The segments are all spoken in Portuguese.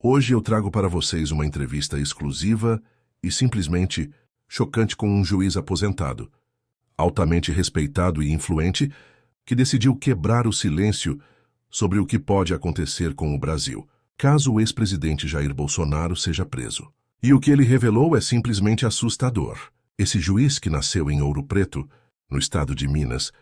Hoje eu trago para vocês uma entrevista exclusiva e simplesmente chocante com um juiz aposentado, altamente respeitado e influente, que decidiu quebrar o silêncio sobre o que pode acontecer com o Brasil, caso o ex-presidente Jair Bolsonaro seja preso. E o que ele revelou é simplesmente assustador. Esse juiz, que nasceu em Ouro Preto, no estado de Minas,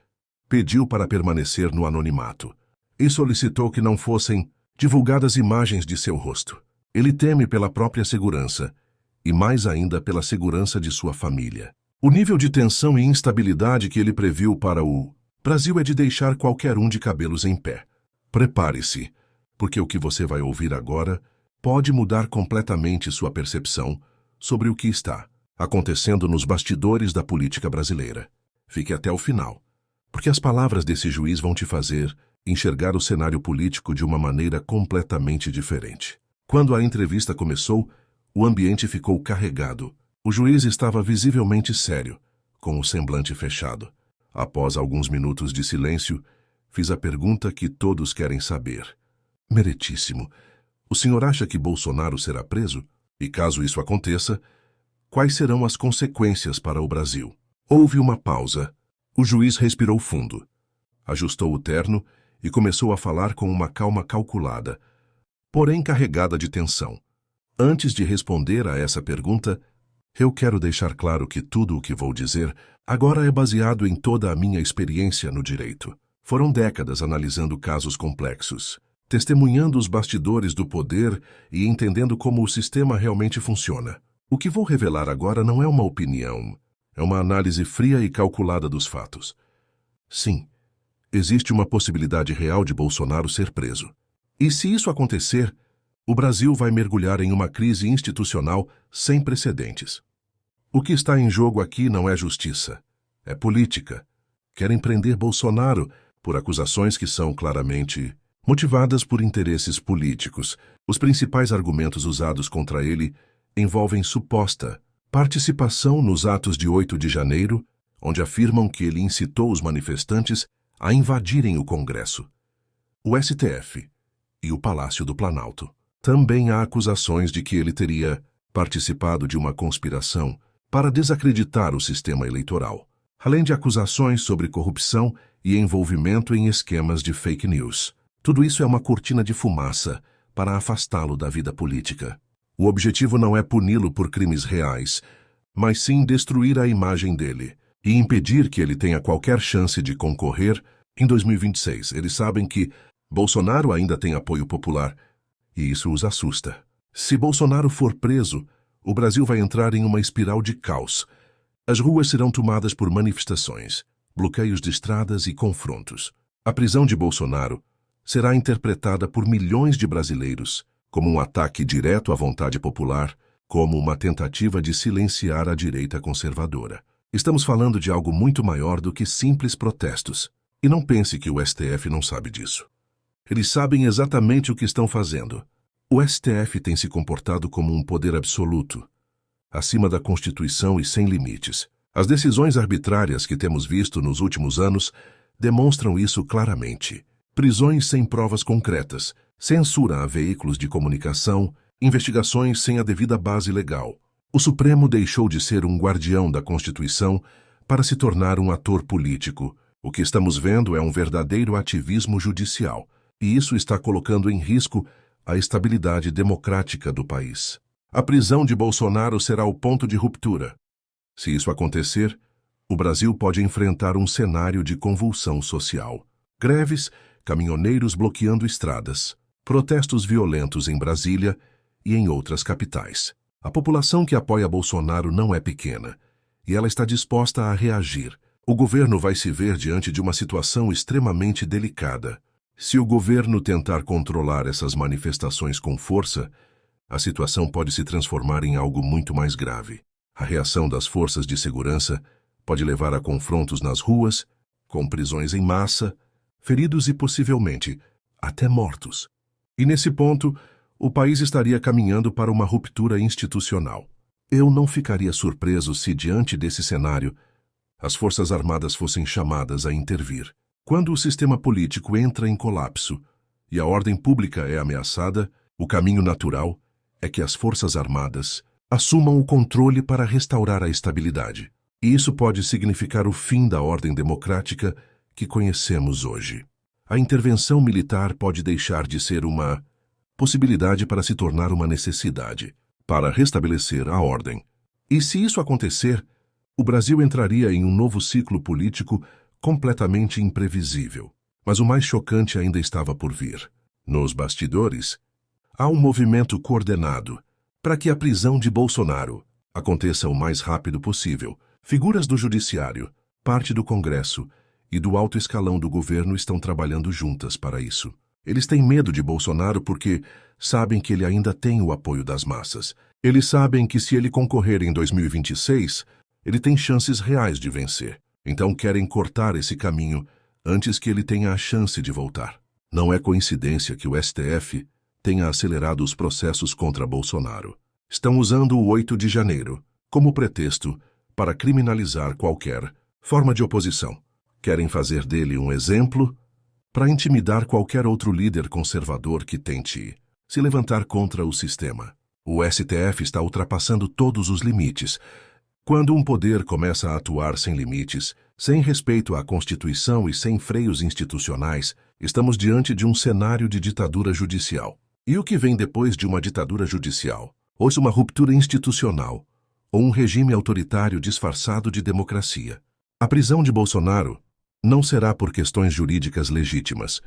pediu para permanecer no anonimato e solicitou que não fossem divulgadas imagens de seu rosto. Ele teme pela própria segurança e mais ainda pela segurança de sua família. O nível de tensão e instabilidade que ele previu para o Brasil é de deixar qualquer um de cabelos em pé. Prepare-se, porque o que você vai ouvir agora pode mudar completamente sua percepção sobre o que está acontecendo nos bastidores da política brasileira. Fique até o final, porque as palavras desse juiz vão te fazer enxergar o cenário político de uma maneira completamente diferente. Quando a entrevista começou, o ambiente ficou carregado. O juiz estava visivelmente sério, com o semblante fechado. Após alguns minutos de silêncio, fiz a pergunta que todos querem saber. Meritíssimo, o senhor acha que Bolsonaro será preso? E caso isso aconteça, quais serão as consequências para o Brasil? Houve uma pausa. O juiz respirou fundo, ajustou o terno e começou a falar com uma calma calculada, porém carregada de tensão. Antes de responder a essa pergunta, eu quero deixar claro que tudo o que vou dizer agora é baseado em toda a minha experiência no direito. Foram décadas analisando casos complexos, testemunhando os bastidores do poder e entendendo como o sistema realmente funciona. O que vou revelar agora não é uma opinião, é uma análise fria e calculada dos fatos. Sim, existe uma possibilidade real de Bolsonaro ser preso. E se isso acontecer, o Brasil vai mergulhar em uma crise institucional sem precedentes. O que está em jogo aqui não é justiça, é política. Querem prender Bolsonaro por acusações que são claramente motivadas por interesses políticos. Os principais argumentos usados contra ele envolvem suposta participação nos atos de 8 de janeiro, onde afirmam que ele incitou os manifestantes a invadirem o Congresso, o STF e o Palácio do Planalto. Também há acusações de que ele teria participado de uma conspiração para desacreditar o sistema eleitoral, além de acusações sobre corrupção e envolvimento em esquemas de fake news. Tudo isso é uma cortina de fumaça para afastá-lo da vida política. O objetivo não é puni-lo por crimes reais, mas sim destruir a imagem dele e impedir que ele tenha qualquer chance de concorrer em 2026. Eles sabem que Bolsonaro ainda tem apoio popular e isso os assusta. Se Bolsonaro for preso, o Brasil vai entrar em uma espiral de caos. As ruas serão tomadas por manifestações, bloqueios de estradas e confrontos. A prisão de Bolsonaro será interpretada por milhões de brasileiros como um ataque direto à vontade popular, como uma tentativa de silenciar a direita conservadora. Estamos falando de algo muito maior do que simples protestos. E não pense que o STF não sabe disso. Eles sabem exatamente o que estão fazendo. O STF tem se comportado como um poder absoluto, acima da Constituição e sem limites. As decisões arbitrárias que temos visto nos últimos anos demonstram isso claramente. Prisões sem provas concretas, censura a veículos de comunicação, investigações sem a devida base legal. O Supremo deixou de ser um guardião da Constituição para se tornar um ator político. O que estamos vendo é um verdadeiro ativismo judicial, e isso está colocando em risco a estabilidade democrática do país. A prisão de Bolsonaro será o ponto de ruptura. Se isso acontecer, o Brasil pode enfrentar um cenário de convulsão social. Greves, caminhoneiros bloqueando estradas, protestos violentos em Brasília e em outras capitais. A população que apoia Bolsonaro não é pequena, e ela está disposta a reagir. O governo vai se ver diante de uma situação extremamente delicada. Se o governo tentar controlar essas manifestações com força, a situação pode se transformar em algo muito mais grave. A reação das forças de segurança pode levar a confrontos nas ruas, com prisões em massa, feridos e possivelmente até mortos. E nesse ponto, o país estaria caminhando para uma ruptura institucional. Eu não ficaria surpreso se, diante desse cenário, as Forças Armadas fossem chamadas a intervir. Quando o sistema político entra em colapso e a ordem pública é ameaçada, O caminho natural é que as Forças Armadas assumam o controle para restaurar a estabilidade. E isso pode significar o fim da ordem democrática que conhecemos hoje. A intervenção militar pode deixar de ser uma possibilidade para se tornar uma necessidade, para restabelecer a ordem. E se isso acontecer, o Brasil entraria em um novo ciclo político completamente imprevisível. Mas o mais chocante ainda estava por vir. Nos bastidores, há um movimento coordenado para que a prisão de Bolsonaro aconteça o mais rápido possível. Figuras do Judiciário, parte do Congresso e do alto escalão do governo estão trabalhando juntas para isso. Eles têm medo de Bolsonaro porque sabem que ele ainda tem o apoio das massas. Eles sabem que se ele concorrer em 2026, ele tem chances reais de vencer. Então querem cortar esse caminho antes que ele tenha a chance de voltar. Não é coincidência que o STF tenha acelerado os processos contra Bolsonaro. Estão usando o 8 de janeiro como pretexto para criminalizar qualquer forma de oposição. Querem fazer dele um exemplo para intimidar qualquer outro líder conservador que tente se levantar contra o sistema. O STF está ultrapassando todos os limites. Quando um poder começa a atuar sem limites, sem respeito à Constituição e sem freios institucionais, estamos diante de um cenário de ditadura judicial. E o que vem depois de uma ditadura judicial? Ou uma ruptura institucional, ou um regime autoritário disfarçado de democracia. A prisão de Bolsonaro não será por questões jurídicas legítimas.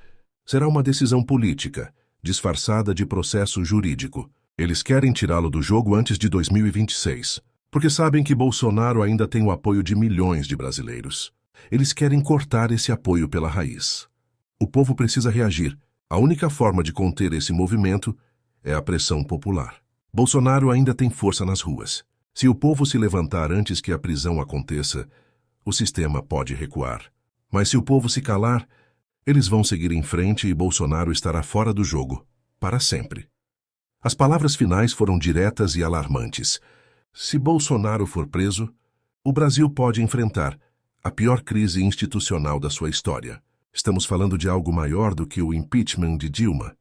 Será uma decisão política, disfarçada de processo jurídico. Eles querem tirá-lo do jogo antes de 2026. Porque sabem que Bolsonaro ainda tem o apoio de milhões de brasileiros. Eles querem cortar esse apoio pela raiz. O povo precisa reagir. A única forma de conter esse movimento é a pressão popular. Bolsonaro ainda tem força nas ruas. Se o povo se levantar antes que a prisão aconteça, o sistema pode recuar. Mas se o povo se calar, eles vão seguir em frente e Bolsonaro estará fora do jogo, para sempre. As palavras finais foram diretas e alarmantes. Se Bolsonaro for preso, o Brasil pode enfrentar a pior crise institucional da sua história. Estamos falando de algo maior do que o impeachment de Dilma,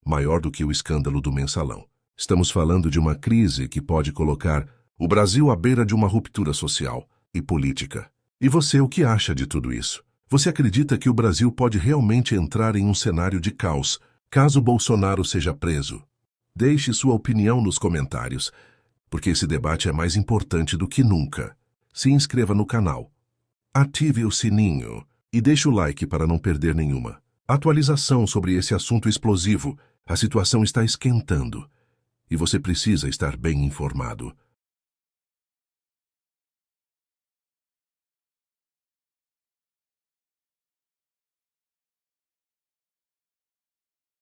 maior do que o escândalo do Mensalão. Estamos falando de uma crise que pode colocar o Brasil à beira de uma ruptura social e política. E você, o que acha de tudo isso? Você acredita que o Brasil pode realmente entrar em um cenário de caos caso Bolsonaro seja preso? Deixe sua opinião nos comentários, porque esse debate é mais importante do que nunca. Se inscreva no canal, ative o sininho e deixe o like para não perder nenhuma atualização sobre esse assunto explosivo. A situação está esquentando e você precisa estar bem informado.